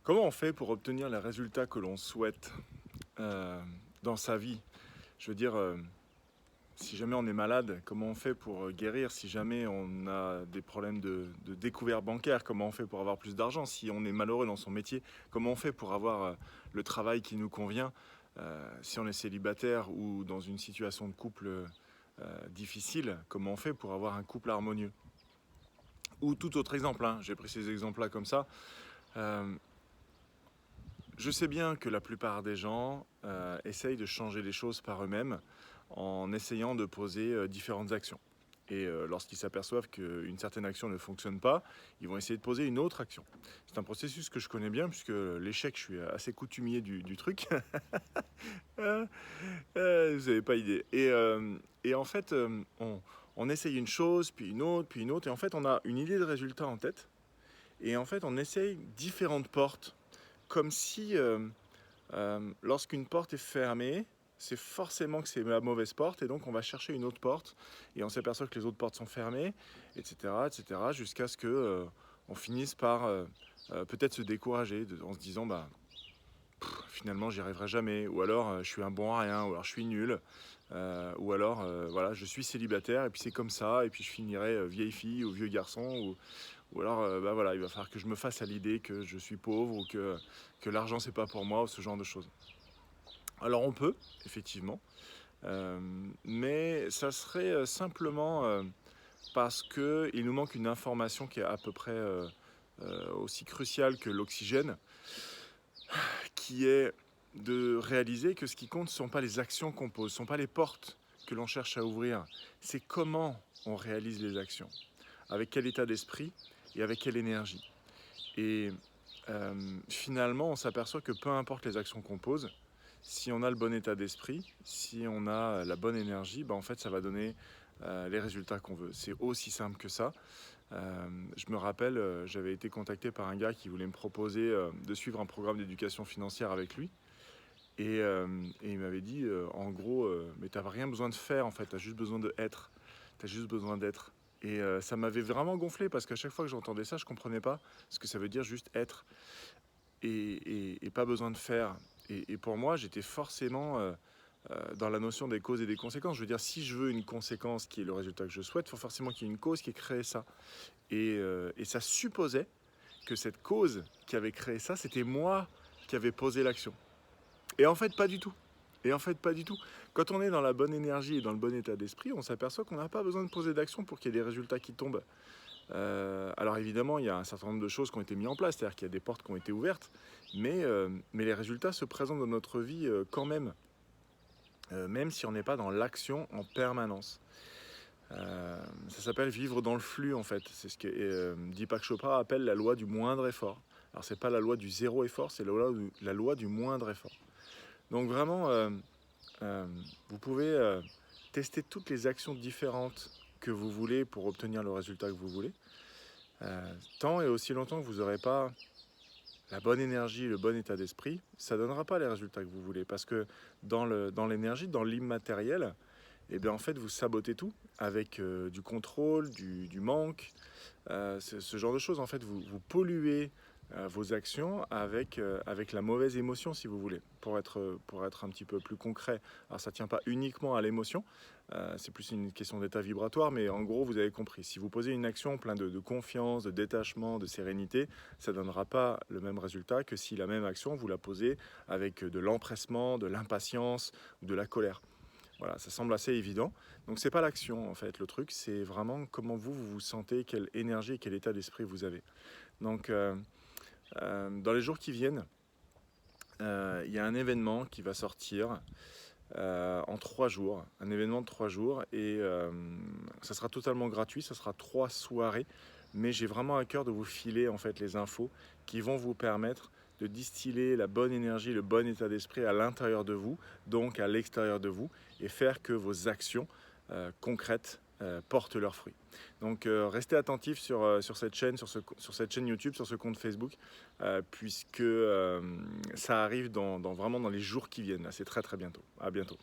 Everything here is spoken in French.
Comment on fait pour obtenir les résultats que l'on souhaite euh, dans sa vie? Je veux dire, si jamais on est malade, comment on fait pour guérir? Si jamais on a des problèmes de découvert bancaire, comment on fait pour avoir plus d'argent? Si on est malheureux dans son métier, comment on fait pour avoir le travail qui nous convient? Si on est célibataire ou dans une situation de couple difficile, comment on fait pour avoir un couple harmonieux? Ou tout autre exemple, hein, j'ai pris ces exemples-là comme ça. Euh, Je sais bien que la plupart des gens essayent de changer les choses par eux-mêmes en essayant de poser différentes actions. Et lorsqu'ils s'aperçoivent qu'une certaine action ne fonctionne pas, ils vont essayer de poser une autre action. C'est un processus que je connais bien puisque l'échec, je suis assez coutumier du truc. Vous n'avez pas idée. Et en fait, on essaye une chose, puis une autre, puis une autre. Et en fait, on a une idée de résultat en tête. Et en fait, on essaye différentes portes comme si lorsqu'une porte est fermée, c'est forcément que c'est la mauvaise porte et donc on va chercher une autre porte et on s'aperçoit que les autres portes sont fermées, etc., jusqu'à ce que on finisse par peut-être se décourager en se disant bah finalement j'y arriverai jamais, ou alors je suis un bon à rien, ou alors je suis nul, ou alors voilà je suis célibataire et puis c'est comme ça et puis je finirai vieille fille ou vieux garçon ou alors bah voilà il va falloir que je me fasse à l'idée que je suis pauvre ou que l'argent c'est pas pour moi ou ce genre de choses. Alors on peut, effectivement, euh, mais ça serait simplement parce qu'il nous manque une information qui est à peu près aussi cruciale que l'oxygène, qui est de réaliser que ce qui compte, ce ne sont pas les actions qu'on pose, ce ne sont pas les portes que l'on cherche à ouvrir, c'est comment on réalise les actions, avec quel état d'esprit et avec quelle énergie. Et finalement, on s'aperçoit que peu importe les actions qu'on pose, si on a le bon état d'esprit, si on a la bonne énergie, bah en fait, ça va donner les résultats qu'on veut. C'est aussi simple que ça. Je me rappelle, j'avais été contacté par un gars qui voulait me proposer de suivre un programme d'éducation financière avec lui. Et il m'avait dit, en gros, mais t'as rien besoin de faire en fait, t'as juste besoin de être. T'as juste besoin d'être. Et ça m'avait vraiment gonflé parce qu'à chaque fois que j'entendais ça, je comprenais pas ce que ça veut dire juste être et pas besoin de faire. Et pour moi, j'étais forcément dans la notion des causes et des conséquences. Je veux dire, si je veux une conséquence qui est le résultat que je souhaite, il faut forcément qu'il y ait une cause qui ait créé ça. Et ça supposait que cette cause qui avait créé ça, c'était moi qui avais posé l'action. Et en fait, pas du tout. Et en fait, pas du tout. Quand on est dans la bonne énergie et dans le bon état d'esprit, on s'aperçoit qu'on n'a pas besoin de poser d'action pour qu'il y ait des résultats qui tombent. Alors évidemment, il y a un certain nombre de choses qui ont été mises en place, c'est-à-dire qu'il y a des portes qui ont été ouvertes, mais les résultats se présentent dans notre vie quand même, même si on n'est pas dans l'action en permanence. Ça s'appelle vivre dans le flux en fait. C'est ce que Deepak Chopra appelle la loi du moindre effort. Alors c'est pas la loi du zéro effort, c'est la loi du moindre effort. Donc vraiment, euh, vous pouvez tester toutes les actions différentes que vous voulez pour obtenir le résultat que vous voulez. Tant et aussi longtemps que vous n'aurez pas la bonne énergie, le bon état d'esprit, ça ne donnera pas les résultats que vous voulez. Parce que dans l'énergie, dans l'immatériel, et bien en fait vous sabotez tout avec du contrôle, du manque, ce genre de choses. En fait, vous polluez vos actions avec la mauvaise émotion, si vous voulez, pour être un petit peu plus concret. Alors, ça ne tient pas uniquement à l'émotion, c'est plus une question d'état vibratoire, mais en gros, vous avez compris. Si vous posez une action pleine de confiance, de détachement, de sérénité, ça ne donnera pas le même résultat que si la même action, vous la posez avec de l'empressement, de l'impatience ou de la colère. Voilà, ça semble assez évident. Donc c'est pas l'action en fait, le truc, c'est vraiment comment vous vous sentez, quelle énergie et quel état d'esprit vous avez. Donc dans les jours qui viennent, il y a un événement qui va sortir en 3 jours, un événement de 3 jours, et ça sera totalement gratuit, ça sera 3 soirées, mais j'ai vraiment à cœur de vous filer en fait les infos qui vont vous permettre de distiller la bonne énergie, le bon état d'esprit à l'intérieur de vous, donc à l'extérieur de vous, et faire que vos actions concrètes portent leurs fruits. Donc restez attentifs sur cette chaîne, sur cette chaîne YouTube, sur ce compte Facebook, puisque ça arrive vraiment dans les jours qui viennent. C'est très très bientôt. À bientôt.